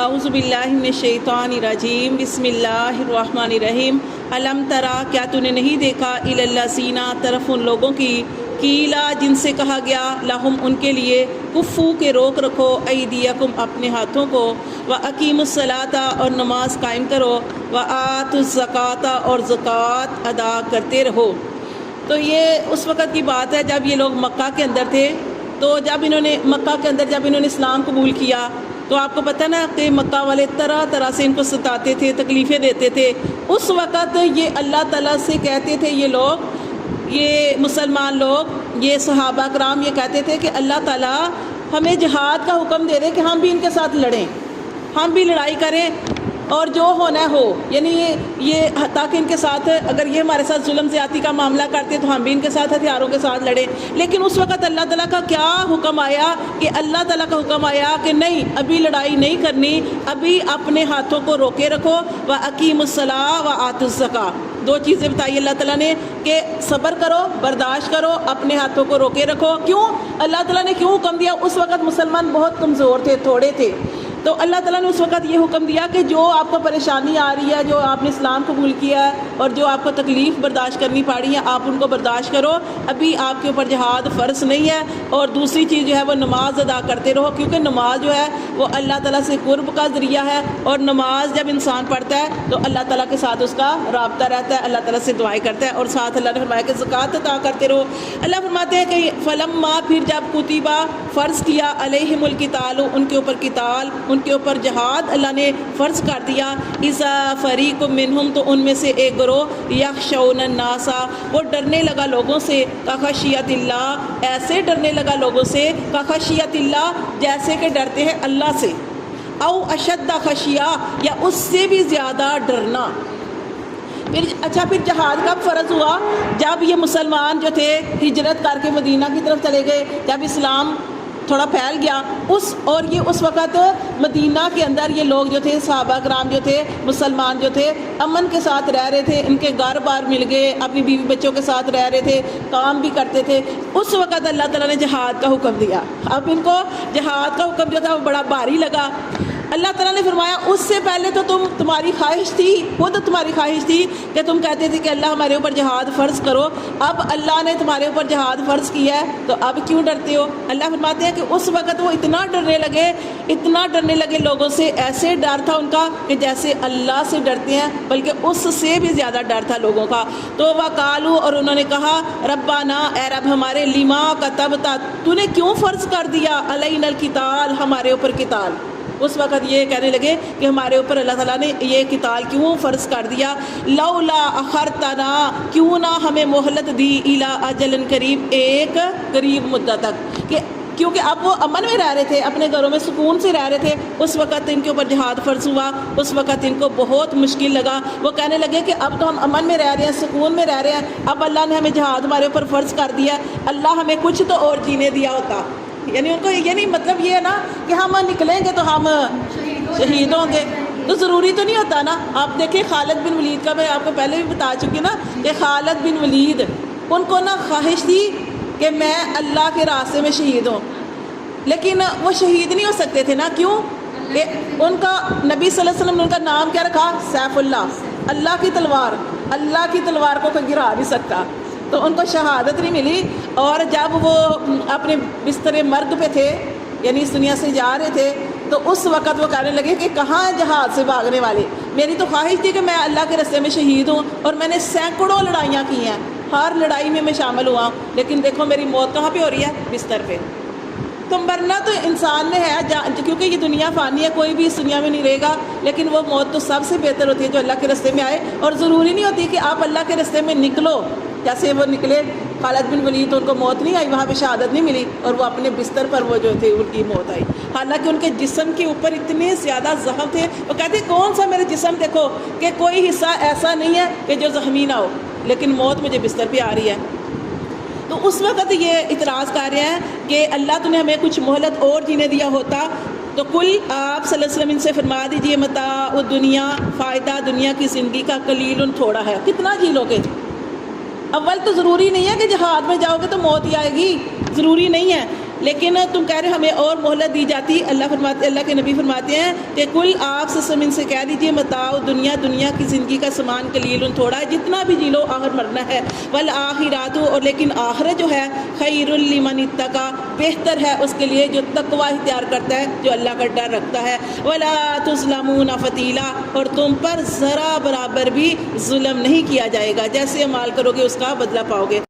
اعوذ باللہ من الشیطان الرجیم بسم اللہ الرحمن الرحیم علم ترا کیا تو نے نہیں دیکھا الی الذین طرف ان لوگوں کی قیلا جن سے کہا گیا لہم ان کے لیے کفو کے روک رکھو ایدیکم اپنے ہاتھوں کو واقیموا الصلاۃ اور نماز قائم کرو وآتوا الزکوٰۃ اور زکوٰۃ ادا کرتے رہو۔ تو یہ اس وقت کی بات ہے جب یہ لوگ مکہ کے اندر تھے۔ تو جب انہوں نے مکہ کے اندر جب انہوں نے اسلام قبول کیا تو آپ کو پتہ نا کہ مکہ والے طرح طرح سے ان کو ستاتے تھے، تکلیفیں دیتے تھے۔ اس وقت یہ اللہ تعالیٰ سے کہتے تھے یہ لوگ، یہ مسلمان لوگ، یہ صحابہ کرام یہ کہتے تھے کہ اللہ تعالیٰ ہمیں جہاد کا حکم دے دے کہ ہم بھی ان کے ساتھ لڑیں، ہم بھی لڑائی کریں اور جو ہونا ہو، یعنی یہ تاکہ ان کے ساتھ اگر یہ ہمارے ساتھ ظلم زیادتی کا معاملہ کرتے تو ہم بھی ان کے ساتھ ہتھیاروں کے ساتھ لڑیں۔ لیکن اس وقت اللہ تعالیٰ کا کیا حکم آیا کہ اللہ تعالیٰ کا حکم آیا کہ نہیں، ابھی لڑائی نہیں کرنی، ابھی اپنے ہاتھوں کو روکے رکھو وَأَقِيمُوا الصَّلَاةَ وَآتُوا الزَّكَاةَ۔ دو چیزیں بتائی اللہ تعالیٰ نے کہ صبر کرو، برداشت کرو، اپنے ہاتھوں کو روکے رکھو۔ کیوں اللہ تعالیٰ نے کیوں حکم دیا؟ اس وقت مسلمان بہت کمزور تھے، تھوڑے تھے، تو اللہ تعالیٰ نے اس وقت یہ حکم دیا کہ جو آپ کو پریشانی آ رہی ہے، جو آپ نے اسلام قبول کیا ہے اور جو آپ کو تکلیف برداشت کرنی پڑ رہی ہے، آپ ان کو برداشت کرو، ابھی آپ کے اوپر جہاد فرض نہیں ہے۔ اور دوسری چیز جو ہے وہ نماز ادا کرتے رہو، کیونکہ نماز جو ہے وہ اللہ تعالیٰ سے قرب کا ذریعہ ہے، اور نماز جب انسان پڑھتا ہے تو اللہ تعالیٰ کے ساتھ اس کا رابطہ رہتا ہے، اللہ تعالیٰ سے دعائیں کرتا ہے، اور ساتھ اللہ نے فرمایا کہ زکوٰۃ ادا کرتے رہو۔ اللہ فرماتے ہیں کہ فلما پھر جب کتبہ فرض کیا علیہم القتال ان کے اوپر قتال، ان کے اوپر جہاد اللہ نے فرض کر دیا، اذا فریق منہم تو ان میں سے ایک گروہ یخشون الناس وہ ڈرنے لگا لوگوں سے، کخشیت اللہ ایسے ڈرنے لگا لوگوں سے، کخشیت اللہ جیسے کہ ڈرتے ہیں اللہ سے، او اشد خشیہ یا اس سے بھی زیادہ ڈرنا۔ پھر جہاد کب فرض ہوا؟ جب یہ مسلمان جو تھے ہجرت کر کے مدینہ کی طرف چلے گئے، جب اسلام تھوڑا پھیل گیا، اور یہ اس وقت مدینہ کے اندر یہ لوگ جو تھے، صحابہ کرام جو تھے، مسلمان جو تھے، امن کے ساتھ رہ رہے تھے، ان کے گھر بار مل گئے، اپنی بیوی بچوں کے ساتھ رہ رہے تھے، کام بھی کرتے تھے۔ اس وقت اللہ تعالیٰ نے جہاد کا حکم دیا۔ اب ان کو جہاد کا حکم جو تھا وہ بڑا بھاری لگا۔ اللہ تعالیٰ نے فرمایا اس سے پہلے تو تمہاری خواہش تھی، خود تمہاری خواہش تھی کہ تم کہتے تھے کہ اللہ ہمارے اوپر جہاد فرض کرو، اب اللہ نے تمہارے اوپر جہاد فرض کیا ہے تو اب کیوں ڈرتے ہو؟ اللہ فرماتے ہیں کہ اس وقت وہ اتنا ڈرنے لگے لوگوں سے، ایسے ڈر تھا ان کا کہ جیسے اللہ سے ڈرتے ہیں، بلکہ اس سے بھی زیادہ ڈر تھا لوگوں کا۔ تو وقالو اور انہوں نے کہا ربنا اے رب ہمارے، لما کتبت تو نے کیوں فرض کر دیا علینا القتال ہمارے اوپر قتال۔ اس وقت یہ کہنے لگے کہ ہمارے اوپر اللہ تعالیٰ نے یہ قتال کیوں فرض کر دیا، لولا اخرتنا کیوں نہ ہمیں مہلت دی، الی اجل قریب ایک قریب مدت تک، کہ کیونکہ اب وہ امن میں رہ رہے تھے، اپنے گھروں میں سکون سے رہ رہے تھے۔ اس وقت ان کے اوپر جہاد فرض ہوا، اس وقت ان کو بہت مشکل لگا، وہ کہنے لگے کہ اب تو ہم امن میں رہ رہے ہیں، سکون میں رہ رہے ہیں، اب اللہ نے ہمیں جہاد ہمارے اوپر فرض کر دیا، اللہ ہمیں کچھ تو اور جینے دیا ہوتا۔ یعنی ان کو یعنی مطلب یہ ہے نا کہ ہم نکلیں گے تو ہم شہید ہوں گے، تو ضروری تو نہیں ہوتا نا۔ آپ دیکھیں خالد بن ولید کا میں آپ کو پہلے بھی بتا چکی نا کہ خالد بن ولید ان کو نا خواہش تھی کہ میں اللہ کے راستے میں شہید ہوں، لیکن وہ شہید نہیں ہو سکتے تھے نا۔ کیوں؟ کہ ان کا نبی صلی اللہ علیہ وسلم نے ان کا نام کیا رکھا؟ سیف اللہ، اللہ کی تلوار، اللہ کی تلوار کو کوئی گرا نہیں سکتا، تو ان کو شہادت نہیں ملی۔ اور جب وہ اپنے بستر مرگ پہ تھے، یعنی اس دنیا سے جا رہے تھے، تو اس وقت وہ کہنے لگے کہ کہاں جہاد سے بھاگنے والے، میری تو خواہش تھی کہ میں اللہ کے راستے میں شہید ہوں، اور میں نے سینکڑوں لڑائیاں کی ہیں، ہر لڑائی میں شامل ہوا، لیکن دیکھو میری موت کہاں پہ ہو رہی ہے؟ بستر پہ۔ تو مرنا تو انسان نے ہے، کیونکہ یہ دنیا فانی ہے، کوئی بھی اس دنیا میں نہیں رہے گا، لیکن وہ موت تو سب سے بہتر ہوتی ہے جو اللہ کے راستے میں آئے۔ اور ضروری نہیں ہوتی کہ آپ اللہ کے راستے میں نکلو، جیسے وہ نکلے خالد بن ولید تو ان کو موت نہیں آئی، وہاں پہ شہادت نہیں ملی، اور وہ اپنے بستر پر وہ جو تھے ان کی موت آئی، حالانکہ ان کے جسم کے اوپر اتنے زیادہ زخم تھے۔ وہ کہتے کون سا میرے جسم دیکھو کہ کوئی حصہ ایسا نہیں ہے کہ جو زخمی نہ ہو، لیکن موت مجھے بستر پہ آ رہی ہے۔ تو اس وقت یہ اعتراض کر رہے ہیں کہ اللہ نے ہمیں کچھ مہلت اور جینے دیا ہوتا، تو کل آپ صلی اللہ علیہ وسلم ان سے فرما دیجئے متاع الدنیا فائدہ دنیا کی زندگی کا قلیل تھوڑا ہے، کتنا جی لو گے؟ اول تو ضروری نہیں ہے کہ جہاد میں جاؤ گے تو موت ہی آئے گی، ضروری نہیں ہے، لیکن تم کہہ رہے ہمیں اور مہلت دی جاتی. اللہ کے نبی فرماتے ہیں کہ کل آپ سے سے کہہ دیجیے متاع دنیا کی زندگی کا سامان قلیل تھوڑا ہے, جتنا بھی جی لو آخر مرنا ہے. والآخرات, اور لیکن آخرت جو ہے خیر لمن اتقی, بہتر ہے اس کے لیے جو تقوی اختیار کرتا ہے, جو اللہ کا ڈر رکھتا ہے. ولا تظلمون فتیلا, اور تم پر ذرا برابر بھی ظلم نہیں کیا جائے گا, جیسے عمل کرو گے اس کا بدلہ پاؤ گے.